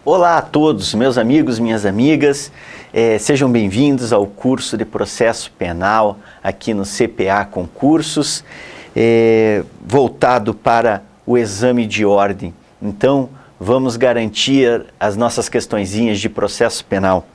Olá a todos, meus amigos, minhas amigas, sejam bem-vindos ao curso de Processo Penal aqui no CPA Concursos, voltado para o exame de ordem. Então, vamos garantir as nossas questõezinhas de processo penal.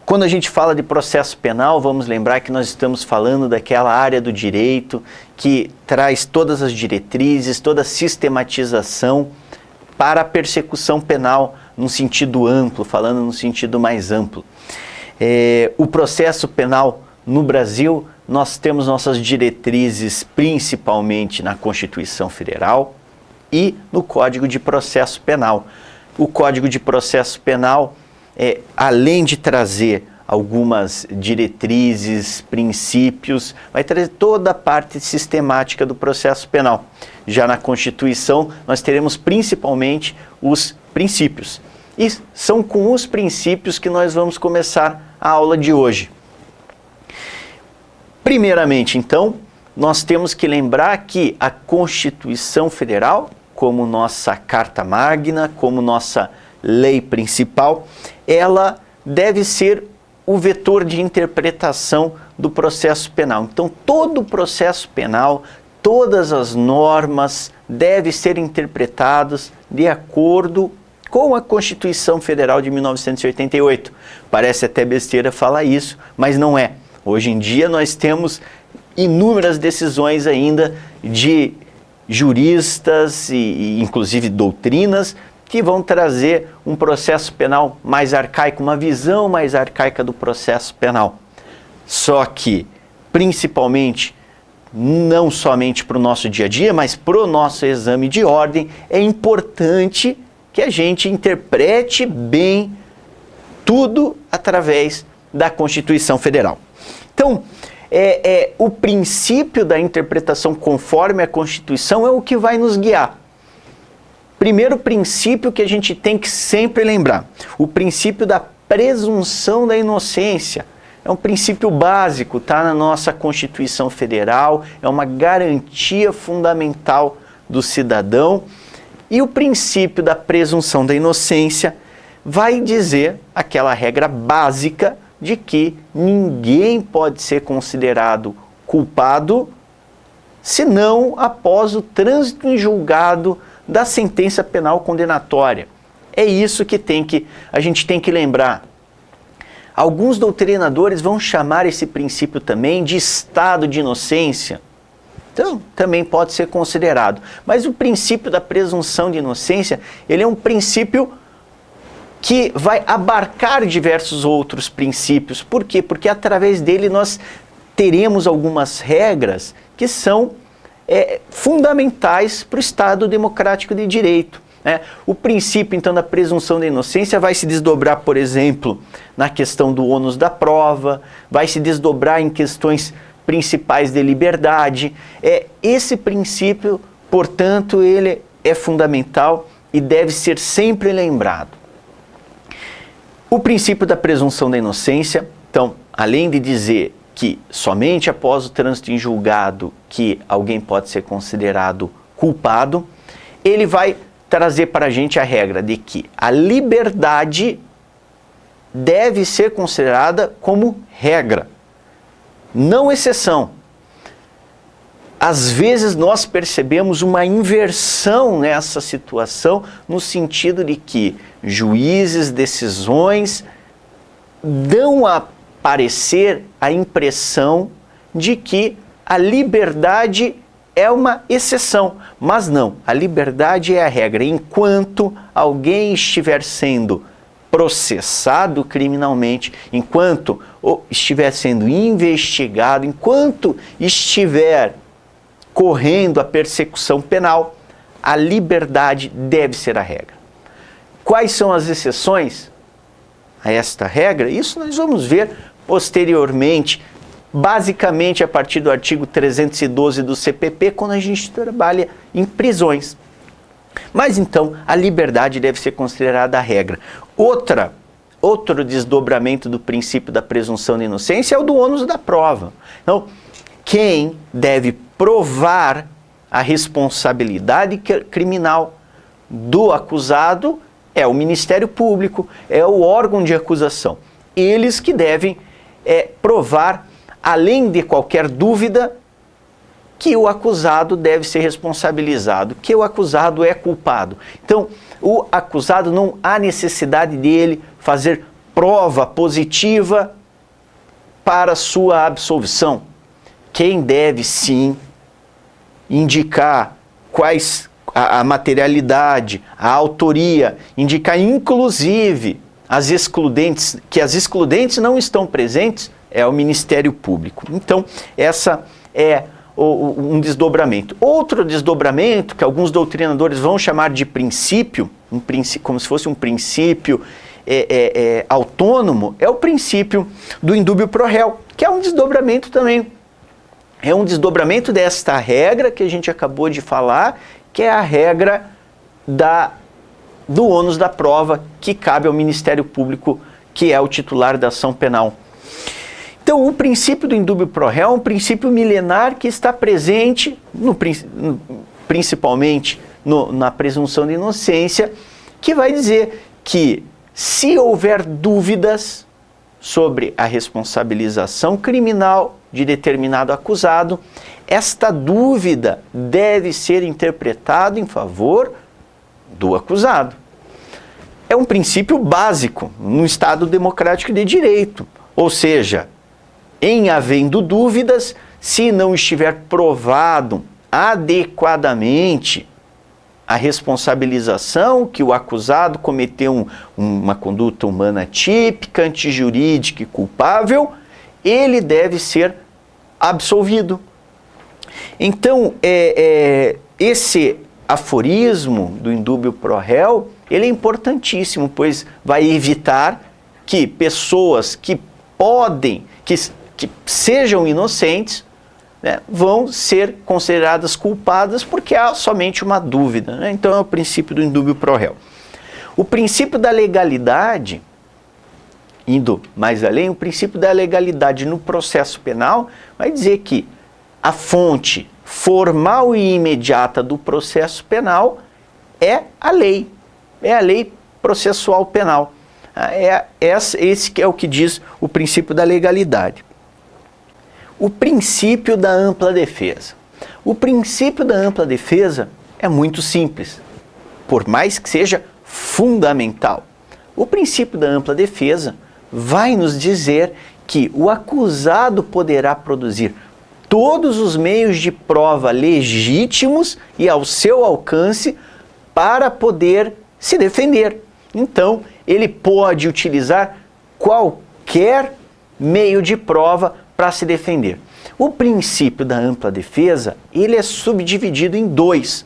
Quando a gente fala de processo penal, vamos lembrar que nós estamos falando daquela área do direito que traz todas as diretrizes, toda a sistematização para a persecução penal num sentido amplo, falando no sentido mais amplo. O processo penal no Brasil, nós temos nossas diretrizes principalmente na Constituição Federal e no Código de Processo Penal. O Código de Processo Penal, além de trazer algumas diretrizes, princípios, vai trazer toda a parte sistemática do processo penal. Já na Constituição, nós teremos principalmente os princípios. E são com os princípios que nós vamos começar a aula de hoje. Primeiramente, então, nós temos que lembrar que a Constituição Federal, como nossa Carta Magna, como nossa lei principal, ela deve ser o vetor de interpretação do processo penal. Então, todo o processo penal, todas as normas devem ser interpretadas de acordo com a Constituição Federal de 1988. Parece até besteira falar isso, mas não é. Hoje em dia nós temos inúmeras decisões ainda de juristas e inclusive doutrinas que vão trazer um processo penal mais arcaico, uma visão mais arcaica do processo penal. Só que, principalmente, não somente para o nosso dia a dia, mas para o nosso exame de ordem, é importante que a gente interprete bem tudo através da Constituição Federal. Então, o princípio da interpretação conforme a Constituição é o que vai nos guiar. Primeiro princípio que a gente tem que sempre lembrar, o princípio da presunção da inocência. É um princípio básico, está na nossa Constituição Federal, é uma garantia fundamental do cidadão. E o princípio da presunção da inocência vai dizer aquela regra básica de que ninguém pode ser considerado culpado senão após o trânsito em julgado da sentença penal condenatória. É isso que a gente tem que lembrar. Alguns doutrinadores vão chamar esse princípio também de estado de inocência. Então, também pode ser considerado. Mas o princípio da presunção de inocência, ele é um princípio que vai abarcar diversos outros princípios. Por quê? Porque através dele nós teremos algumas regras que são fundamentais para o Estado democrático de direito. O princípio, então, da presunção da inocência vai se desdobrar, por exemplo, na questão do ônus da prova, vai se desdobrar em questões principais de liberdade. Esse princípio, portanto, ele é fundamental e deve ser sempre lembrado. O princípio da presunção da inocência, então, além de dizer que somente após o trânsito em julgado que alguém pode ser considerado culpado, ele vai trazer para a gente a regra de que a liberdade deve ser considerada como regra, não exceção. Às vezes nós percebemos uma inversão nessa situação, no sentido de que juízes, decisões dão a parecer a impressão de que a liberdade é uma exceção, mas não, a liberdade é a regra. Enquanto alguém estiver sendo processado criminalmente, enquanto estiver sendo investigado, enquanto estiver correndo a persecução penal, a liberdade deve ser a regra. Quais são as exceções a esta regra? Isso nós vamos ver posteriormente, basicamente a partir do artigo 312 do CPP, quando a gente trabalha em prisões. Mas então, a liberdade deve ser considerada a regra. Outro desdobramento do princípio da presunção de inocência é o do ônus da prova. Então, quem deve provar a responsabilidade criminal do acusado É o Ministério Público, é o órgão de acusação. Eles que devem provar, além de qualquer dúvida, que o acusado deve ser responsabilizado, que o acusado é culpado. Então, o acusado não há necessidade dele fazer prova positiva para sua absolvição. Quem deve sim indicar quais a materialidade, a autoria, indicar inclusive as excludentes, que as excludentes não estão presentes, é o Ministério Público. Então, essa é um desdobramento. Outro desdobramento, que alguns doutrinadores vão chamar de princípio, como se fosse um princípio autônomo, é o princípio do indúbio pro réu, que é um desdobramento também. É um desdobramento desta regra que a gente acabou de falar, que é a regra do ônus da prova, que cabe ao Ministério Público, que é o titular da ação penal. Então, o princípio do indúbio pro réu é um princípio milenar que está presente, principalmente na presunção de inocência, que vai dizer que, se houver dúvidas sobre a responsabilização criminal de determinado acusado, esta dúvida deve ser interpretada em favor do acusado. É um princípio básico no Estado democrático de direito, ou seja, em havendo dúvidas, se não estiver provado adequadamente a responsabilização que o acusado cometeu uma conduta humana típica, antijurídica e culpável, ele deve ser absolvido. Então, esse aforismo do indúbio pro réu, ele é importantíssimo, pois vai evitar que pessoas que podem, que sejam inocentes, né, vão ser consideradas culpadas porque há somente uma dúvida, né? Então é o princípio do indúbio pro réu. O princípio da legalidade, indo mais além, o princípio da legalidade no processo penal vai dizer que a fonte formal e imediata do processo penal é a lei processual penal. Esse que é o que diz o princípio da legalidade. O princípio da ampla defesa. O princípio da ampla defesa é muito simples, por mais que seja fundamental. O princípio da ampla defesa vai nos dizer que o acusado poderá produzir todos os meios de prova legítimos e ao seu alcance para poder se defender. Então, ele pode utilizar qualquer meio de prova para se defender. O princípio da ampla defesa, ele é subdividido em dois.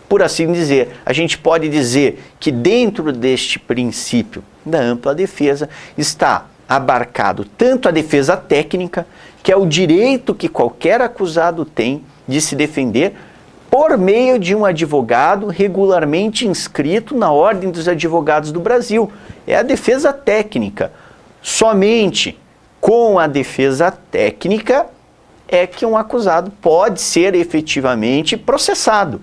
Por assim dizer, a gente pode dizer que dentro deste princípio da ampla defesa está abarcado tanto a defesa técnica, que é o direito que qualquer acusado tem de se defender por meio de um advogado regularmente inscrito na Ordem dos Advogados do Brasil. É a defesa técnica. Somente com a defesa técnica é que um acusado pode ser efetivamente processado.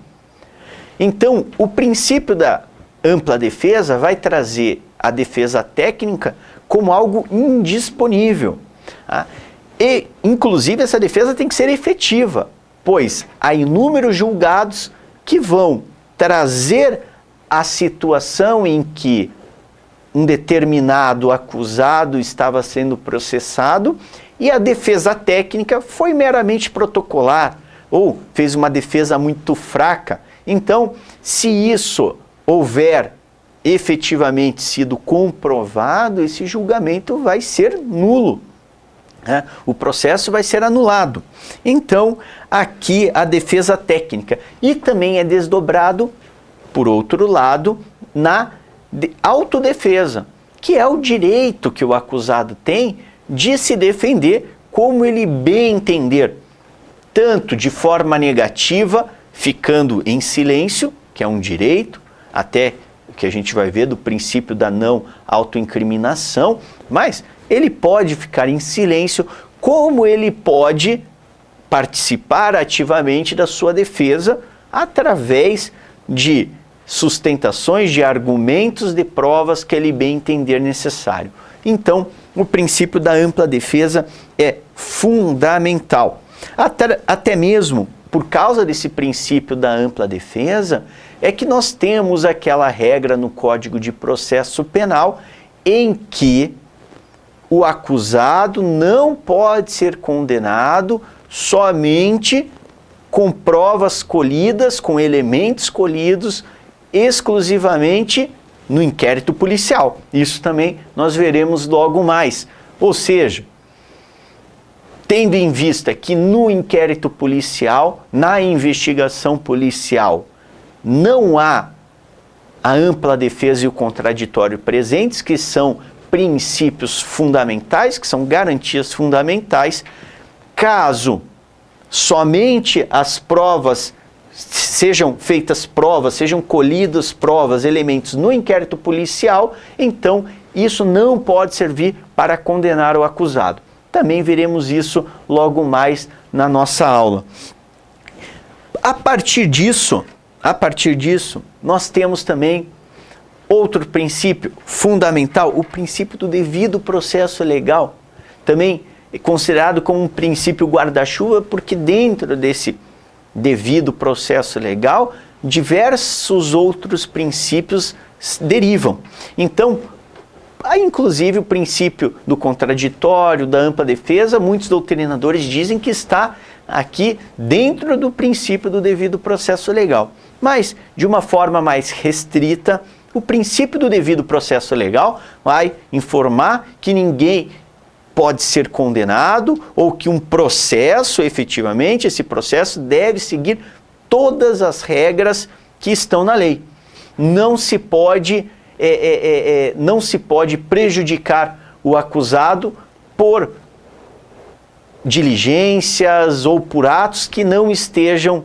Então, o princípio da ampla defesa vai trazer a defesa técnica como algo indisponível. Tá? E, inclusive, essa defesa tem que ser efetiva, pois há inúmeros julgados que vão trazer a situação em que um determinado acusado estava sendo processado e a defesa técnica foi meramente protocolar ou fez uma defesa muito fraca. Então, se isso houver efetivamente sido comprovado, esse julgamento vai ser nulo, né? O processo vai ser anulado. Então, aqui a defesa técnica. E também é desdobrado, por outro lado, na autodefesa, que é o direito que o acusado tem de se defender como ele bem entender, tanto de forma negativa, ficando em silêncio, que é um direito, até o que a gente vai ver do princípio da não autoincriminação, mas ele pode ficar em silêncio, como ele pode participar ativamente da sua defesa através de sustentações, de argumentos, de provas que ele bem entender necessário. Então, o princípio da ampla defesa é fundamental. Até mesmo por causa desse princípio da ampla defesa, é que nós temos aquela regra no Código de Processo Penal em que o acusado não pode ser condenado somente com provas colhidas, com elementos colhidos exclusivamente no inquérito policial. Isso também nós veremos logo mais. Ou seja, tendo em vista que no inquérito policial, na investigação policial, não há a ampla defesa e o contraditório presentes, que são princípios fundamentais, que são garantias fundamentais, caso somente as provas sejam feitas provas, sejam colhidas provas, elementos no inquérito policial, então isso não pode servir para condenar o acusado. Também veremos isso logo mais na nossa aula. A partir disso, nós temos também outro princípio fundamental, o princípio do devido processo legal, também é considerado como um princípio guarda-chuva, porque dentro desse devido processo legal, diversos outros princípios derivam. Então, há inclusive o princípio do contraditório, da ampla defesa, muitos doutrinadores dizem que está aqui dentro do princípio do devido processo legal. Mas, de uma forma mais restrita, o princípio do devido processo legal vai informar que ninguém pode ser condenado ou que um processo, efetivamente, esse processo deve seguir todas as regras que estão na lei. Não se pode prejudicar o acusado por diligências ou por atos que não estejam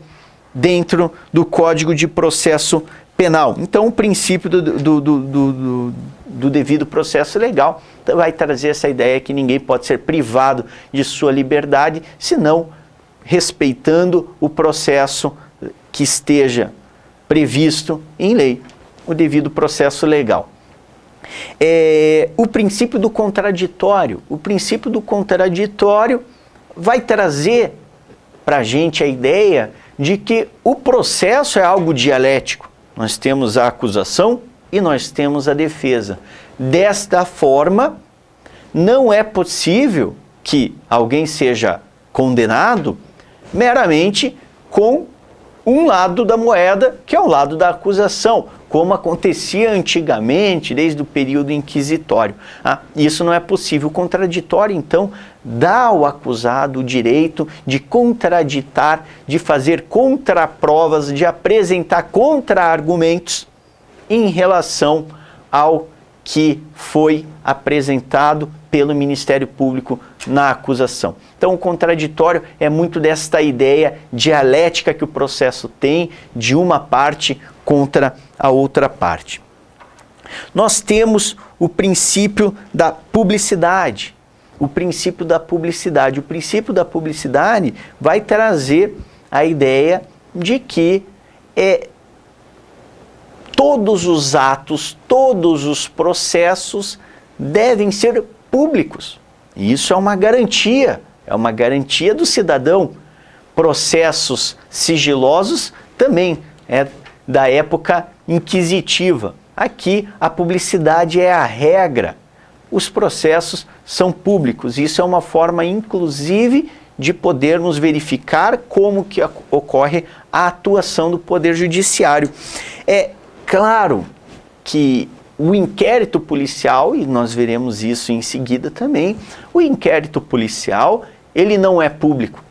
dentro do Código de Processo Penal. Então, o princípio do devido processo legal vai trazer essa ideia que ninguém pode ser privado de sua liberdade, senão respeitando o processo que esteja previsto em lei, o devido processo legal. O princípio do contraditório. O princípio do contraditório vai trazer para a gente a ideia de que o processo é algo dialético. Nós temos a acusação e nós temos a defesa. Desta forma, não é possível que alguém seja condenado meramente com um lado da moeda, que é o lado da acusação, como acontecia antigamente, desde o período inquisitório. Isso não é possível. O contraditório, então, dá ao acusado o direito de contraditar, de fazer contraprovas, de apresentar contra-argumentos em relação ao que foi apresentado pelo Ministério Público na acusação. Então, o contraditório é muito desta ideia dialética que o processo tem de uma parte contra a outra parte. Nós temos o princípio da publicidade. O princípio da publicidade. O princípio da publicidade vai trazer a ideia de que todos os atos, todos os processos devem ser públicos. E isso é uma garantia do cidadão. Processos sigilosos também é da época inquisitiva. Aqui a publicidade é a regra. Os processos são públicos. Isso é uma forma, inclusive, de podermos verificar como que ocorre a atuação do Poder Judiciário. É claro que o inquérito policial, e nós veremos isso em seguida também, o inquérito policial, ele não é público.